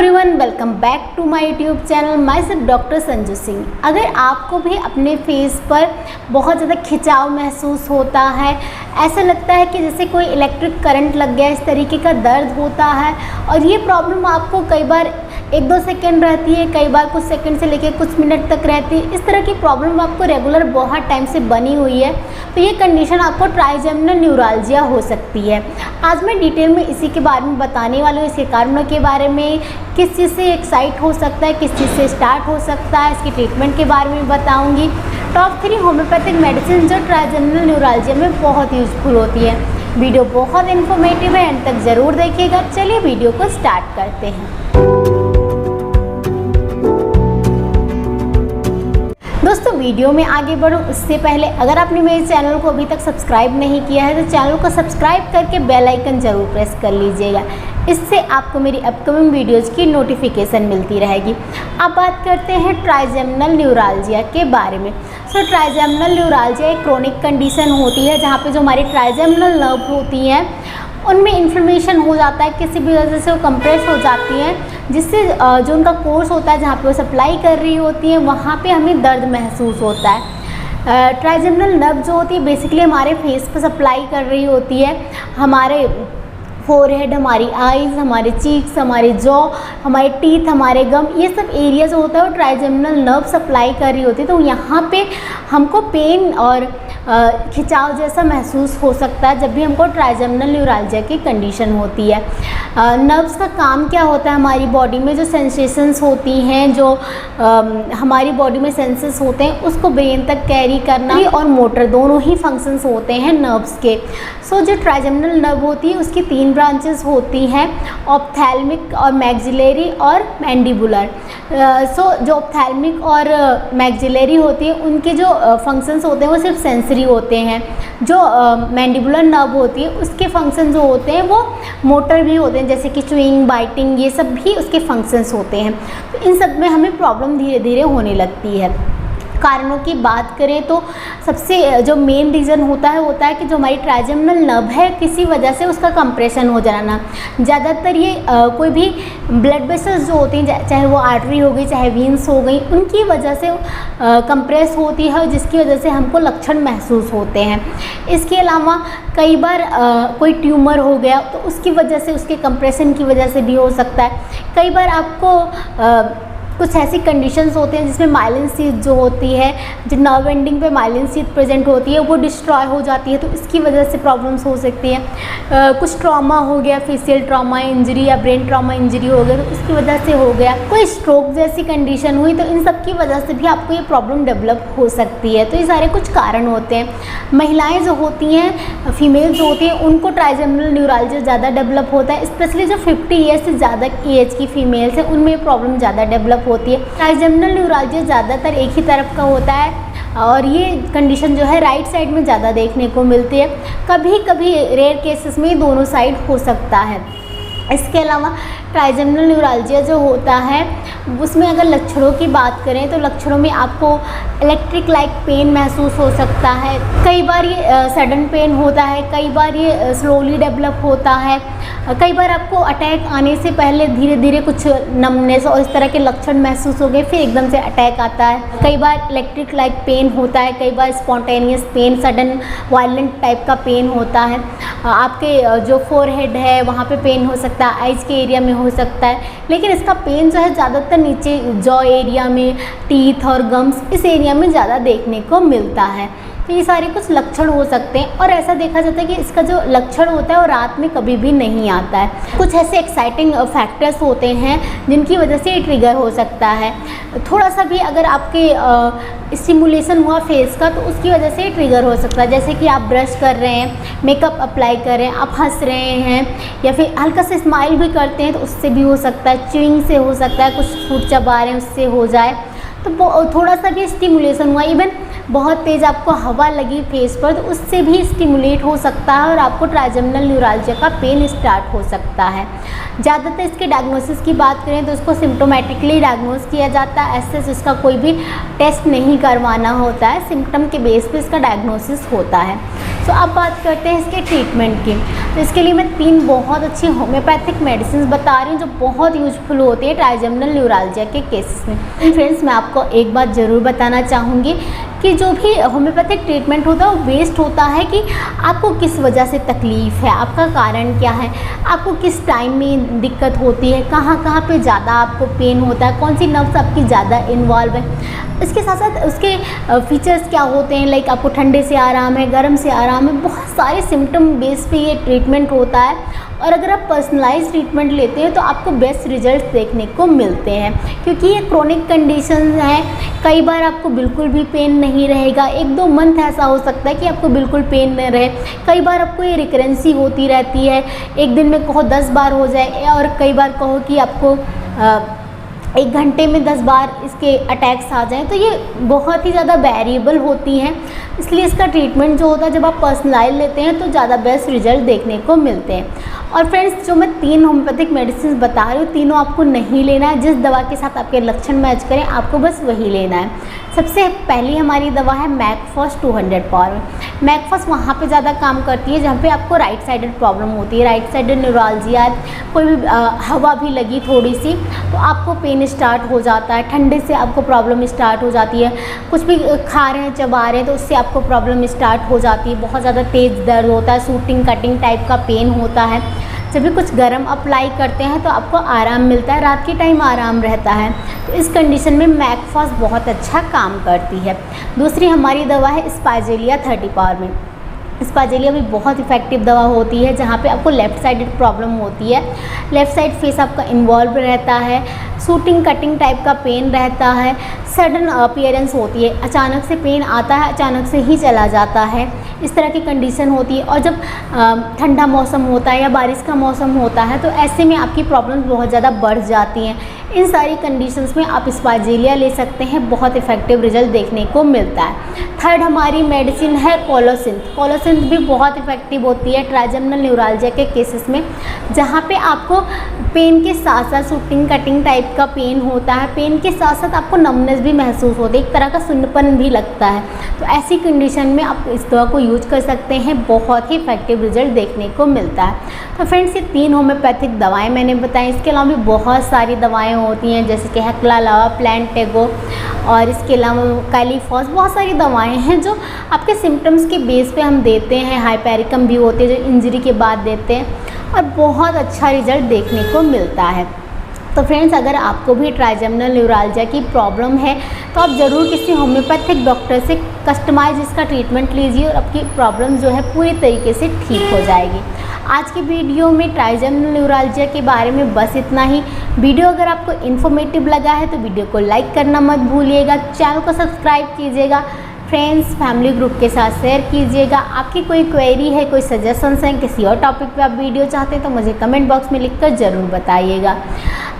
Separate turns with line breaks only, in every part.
Everyone, welcome back to my YouTube channel. Myself doctor Sanju Singh. अगर आपको भी अपने फेस पर बहुत ज़्यादा खिंचाव महसूस होता है, ऐसा लगता है कि जैसे कोई इलेक्ट्रिक करंट लग गया, इस तरीके का दर्द होता है और ये प्रॉब्लम आपको कई बार 1-2 सेकेंड रहती है, कई बार कुछ सेकंड से लेकर कुछ मिनट तक रहती है, इस तरह की प्रॉब्लम आपको रेगुलर बहुत टाइम से बनी हुई है, तो ये कंडीशन आपको ट्राइजेमिनल न्यूराल्जिया हो सकती है। आज मैं डिटेल में इसी के बारे में बताने वाली हूँ, इसके कारणों के बारे में, किस चीज़ से एक्साइट हो सकता है, किस चीज़ से स्टार्ट हो सकता है, इसकी ट्रीटमेंट के बारे में बताऊँगी। टॉप 3 होम्योपैथिक मेडिसिन जो ट्राइजेमिनल न्यूराल्जिया में बहुत यूजफुल होती है। वीडियो बहुत इन्फॉर्मेटिव है, एंड तक ज़रूर देखिएगा। चलिए वीडियो को स्टार्ट करते हैं। दोस्तों, वीडियो में आगे बढ़ूं उससे पहले अगर आपने मेरे चैनल को अभी तक सब्सक्राइब नहीं किया है तो चैनल को सब्सक्राइब करके बेल आइकन ज़रूर प्रेस कर लीजिएगा। इससे आपको मेरी अपकमिंग वीडियोज़ की नोटिफिकेशन मिलती रहेगी। अब बात करते हैं ट्राइजेमिनल न्यूराल्जिया के बारे में। ट्राइजेमिनल न्यूराल्जिया एक क्रोनिक कंडीशन होती है जहाँ पे जो हमारी ट्राइजेमिनल नर्व होती हैं उनमें इन्फ्लेमेशन हो जाता है, किसी भी वजह से वो कंप्रेस हो जाती हैं, जिससे जो उनका कोर्स होता है जहाँ पे वो सप्लाई कर रही होती है वहाँ पे हमें दर्द महसूस होता है। ट्राइजेमिनल नर्व जो होती है बेसिकली हमारे फेस पे सप्लाई कर रही होती है, हमारे फोरहेड, हमारी आईज़, हमारे चीक्स, हमारे जॉ, हमारे टीथ, हमारे गम, ये सब एरिया जो होता है वो ट्राइजेमिनल नर्व सप्लाई कर रही होती है। तो यहाँ पे हमको पेन और खिंचाव जैसा महसूस हो सकता है जब भी हमको ट्राइजेमिनल न्यूराल्जिया की कंडीशन होती है। नर्व्स का काम क्या होता है, हमारी बॉडी में जो सेंसेशंस होती हैं, जो हमारी बॉडी में सेंसेस होते हैं उसको ब्रेन तक कैरी करना और मोटर दोनों ही फंक्शंस होते हैं नर्व्स के। जो ट्राइजेमिनल नर्व होती है उसकी 3 ब्रांचेस होती हैं, ऑप्थैल्मिक और मैक्सिलरी और मैंडिबुलर। जो ऑप्थैल्मिक और मैक्सिलरी होती है उनके जो फंक्शंस होते हैं वो सिर्फ सेंसरी होते हैं। जो मैंडिबुलर नर्व होती है उसके फंक्शन जो होते हैं वो मोटर भी होते हैं, जैसे कि च्यूइंग, बाइटिंग, ये सब भी उसके फंक्शंस होते हैं। तो इन सब में हमें प्रॉब्लम धीरे धीरे होने लगती है। कारणों की बात करें तो सबसे जो मेन रीज़न होता है कि जो हमारी ट्राइजेमिनल नर्व है किसी वजह से उसका कंप्रेशन हो जाना। ज़्यादातर ये कोई भी ब्लड वेसल्स जो होती हैं, चाहे वो आर्टरी हो गई, चाहे वीन्स हो गई, उनकी वजह से कंप्रेस होती है, जिसकी वजह से हमको लक्षण महसूस होते हैं। इसके अलावा कई बार कोई ट्यूमर हो गया तो उसकी वजह से, उसके कंप्रेशन की वजह से भी हो सकता है। कई बार आपको कुछ ऐसी कंडीशंस होते हैं जिसमें माइलिन शीथ जो होती है, जो नर्व एंडिंग पे माइलिन शीथ प्रेजेंट होती है वो डिस्ट्रॉय हो जाती है, तो इसकी वजह से प्रॉब्लम्स हो सकती हैं। कुछ ट्रॉमा हो गया, फेशियल ट्रॉमा इंजरी या ब्रेन ट्रॉमा इंजरी हो गया तो उसकी वजह से हो गया। कोई स्ट्रोक जैसी कंडीशन हुई तो इन सब की वजह से भी आपको ये प्रॉब्लम डेवलप हो सकती है। तो ये सारे कुछ कारण होते हैं। महिलाएँ जो होती हैं, फीमेल जो होती हैं, उनको ट्राइजेमिनल न्यूराल्जिया ज़्यादा डेवलप होता है, स्पेशली जो 50 ईयर्स से ज़्यादा एज की फीमेल्स हैं उनमें प्रॉब्लम ज़्यादा डेवलप होती है। ट्राइजेमिनल न्यूराल्जिया ज़्यादातर एक ही तरफ का होता है और ये कंडीशन जो है राइट साइड में ज़्यादा देखने को मिलती है। कभी कभी रेयर केसेस में दोनों साइड हो सकता है। इसके अलावा ट्राइजेमिनल न्यूराल्जिया जो होता है उसमें अगर लक्षणों की बात करें तो लक्षणों में आपको इलेक्ट्रिक लाइक पेन महसूस हो सकता है। कई बार ये सडन पेन होता है, कई बार ये स्लोली डेवलप होता है, कई बार आपको अटैक आने से पहले धीरे धीरे कुछ नमनेस और इस तरह के लक्षण महसूस हो गए, फिर एकदम से अटैक आता है। कई बार इलेक्ट्रिक लाइक पेन होता है, कई बार spontaneous pain, sudden violent type का पेन होता है। आपके जो फोरहेड है वहाँ पे पेन हो सकता है, आइज़ के एरिया में हो सकता है, लेकिन इसका पेन जो है ज़्यादातर नीचे जॉ एरिया में, टीथ और गम्स, इस एरिया में ज़्यादा देखने को मिलता है। तो ये सारे कुछ लक्षण हो सकते हैं और ऐसा देखा जाता है कि इसका जो लक्षण होता है वो रात में कभी भी नहीं आता है। कुछ ऐसे एक्साइटिंग फैक्टर्स होते हैं जिनकी वजह से ये ट्रिगर हो सकता है। थोड़ा सा भी अगर आपके स्टिमुलेशन हुआ फेस का तो उसकी वजह से ये ट्रिगर हो सकता है, जैसे कि आप ब्रश कर रहे हैं, मेकअप अप्लाई कर रहे हैं, आप हंस रहे हैं या फिर हल्का से स्माइल भी करते हैं तो उससे भी हो सकता है। च्यूइंग से हो सकता है, कुछ फूड चबा रहे हैं उससे हो जाए, तो थोड़ा सा भी स्टिमुलेशन हुआ, इवन बहुत तेज़ आपको हवा लगी फेस पर तो उससे भी स्टिमुलेट हो सकता है और आपको ट्राइजेमिनल न्यूराल्जिया का पेन स्टार्ट हो सकता है। ज़्यादातर इसके डायग्नोसिस की बात करें तो इसको सिम्टोमेटिकली डायग्नोस किया जाता है, ऐसे इसका कोई भी टेस्ट नहीं करवाना होता है, सिम्टम के बेस पे इसका डायग्नोसिस होता है। तो अब बात करते हैं इसके ट्रीटमेंट की। तो इसके लिए मैं 3 बहुत अच्छी होम्योपैथिक मेडिसिन बता रही हूँ जो बहुत यूजफुल होती है ट्राइजेमिनल न्यूराल्जिया के केसेस में। फ्रेंड्स, मैं आपको एक बात ज़रूर बताना चाहूँगी कि जो भी होम्योपैथिक ट्रीटमेंट होता है वो बेस्ड होता है कि आपको किस वजह से तकलीफ़ है, आपका कारण क्या है, आपको किस टाइम में दिक्कत होती है, कहाँ कहाँ पे ज़्यादा आपको पेन होता है, कौन सी नर्व्स आपकी ज़्यादा इन्वॉल्व है। इसके साथ साथ उसके फीचर्स क्या होते हैं, लाइक आपको ठंडे से आराम है, गर्म से आराम है, बहुत सारे सिम्टम बेस पे ये ट्रीटमेंट होता है। और अगर आप पर्सनलाइज ट्रीटमेंट लेते हैं तो आपको बेस्ट रिजल्ट देखने को मिलते हैं, क्योंकि ये क्रोनिक कंडीशन है। कई बार आपको बिल्कुल भी पेन नहीं रहेगा, 1-2 मंथ ऐसा हो सकता है कि आपको बिल्कुल पेन न रहे। कई बार आपको ये रिकरेंसी होती रहती है, एक दिन में कहो 10 बार हो जाए, और कई बार कहो कि आपको 1 घंटे में 10 बार इसके अटैक्स आ जाएं। तो ये बहुत ही ज़्यादा वेरिएबल होती हैं, इसलिए इसका ट्रीटमेंट जो होता है जब आप पर्सनलाइज लेते हैं तो ज़्यादा बेस्ट रिजल्ट देखने को मिलते हैं। और फ्रेंड्स, जो मैं 3 होम्योपैथिक मेडिसिन बता रही हूँ, तीनों आपको नहीं लेना है। जिस दवा के साथ आपके लक्षण मैच करें आपको बस वही लेना है। सबसे पहली हमारी दवा है मैकफॉस 200 पावर में। मैकफॉस वहाँ पे ज़्यादा काम करती है जहाँ पे आपको राइट साइडेड प्रॉब्लम होती है, राइट साइडेड न्यूराल्जिया, कोई भी हवा भी लगी थोड़ी सी तो आपको पेन स्टार्ट हो जाता है, ठंडे से आपको प्रॉब्लम स्टार्ट हो जाती है, कुछ भी खा रहे हैं चबा रहे हैं तो उससे आपको प्रॉब्लम स्टार्ट हो जाती है, बहुत ज़्यादा तेज़ दर्द होता है, शूटिंग कटिंग टाइप का पेन होता है। जब भी कुछ गर्म अप्लाई करते हैं तो आपको आराम मिलता है, रात के टाइम आराम रहता है। तो इस कंडीशन में मैकफॉस बहुत अच्छा काम करती है। दूसरी हमारी दवा है स्पाइजेलिया 30 पावर में। स्पाइजेलिया भी बहुत इफेक्टिव दवा होती है जहाँ पे आपको लेफ़्ट साइडेड प्रॉब्लम होती है, लेफ़्ट साइड फेस आपका इन्वॉल्व रहता है, शूटिंग कटिंग टाइप का पेन रहता है, सडन अपीयरेंस होती है, अचानक से पेन आता है, अचानक से ही चला जाता है, इस तरह की कंडीशन होती है। और जब ठंडा मौसम होता है या बारिश का मौसम होता है तो ऐसे में आपकी प्रॉब्लम्स बहुत ज़्यादा बढ़ जाती हैं। इन सारी कंडीशंस में आप स्पाइजेलिया ले सकते हैं, बहुत इफेक्टिव रिजल्ट देखने को मिलता है। थर्ड हमारी मेडिसिन है कोलोसिंथ। कोलोसिंथ भी बहुत इफेक्टिव होती है ट्राइजेमिनल न्यूराल्जिया के केसेस में, जहाँ पे आपको पेन के साथ साथ शूटिंग कटिंग टाइप का पेन होता है, पेन के साथ साथ आपको नमनेस भी महसूस होती है, एक तरह का सुन्नपन भी लगता है। तो ऐसी कंडीशन में आप इस दवा को यूज कर सकते हैं, बहुत ही इफेक्टिव रिजल्ट देखने को मिलता है। तो फ्रेंड्स, ये 3 होम्योपैथिक दवाएँ मैंने बताई। इसके अलावा भी बहुत सारी दवाएँ होती हैं जैसे कि हेक्लालावा, प्लांटेगो और इसके अलावा कैलीफॉस, बहुत सारी दवाएं हैं जो आपके सिम्टम्स के बेस पे हम देते हैं। हाइपेरिकम भी होते हैं जो इंजरी के बाद देते हैं और बहुत अच्छा रिजल्ट देखने को मिलता है। तो फ्रेंड्स, अगर आपको भी ट्राइजेमिनल न्यूराल्जिया की प्रॉब्लम है तो आप ज़रूर किसी होम्योपैथिक डॉक्टर से कस्टमाइज इसका ट्रीटमेंट लीजिए और आपकी प्रॉब्लम जो है पूरी तरीके से ठीक हो जाएगी। आज की वीडियो में ट्राइजेमिनल न्यूराल्जिया के बारे में बस इतना ही। वीडियो अगर आपको इन्फॉर्मेटिव लगा है तो वीडियो को लाइक करना मत भूलिएगा, चैनल को सब्सक्राइब कीजिएगा, फ्रेंड्स फैमिली ग्रुप के साथ शेयर कीजिएगा। आपकी कोई क्वेरी है, कोई सजेशंस हैं, किसी और टॉपिक पे आप वीडियो चाहते हैं तो मुझे कमेंट बॉक्स में लिखकर ज़रूर बताइएगा।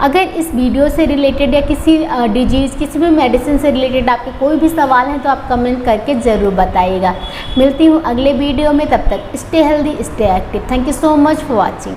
अगर इस वीडियो से रिलेटेड या किसी डिजीज़, किसी भी मेडिसिन से रिलेटेड आपके कोई भी सवाल हैं तो आप कमेंट करके ज़रूर बताइएगा। मिलती हूँ अगले वीडियो में, तब तक stay healthy, stay active. Thank you so much for watching.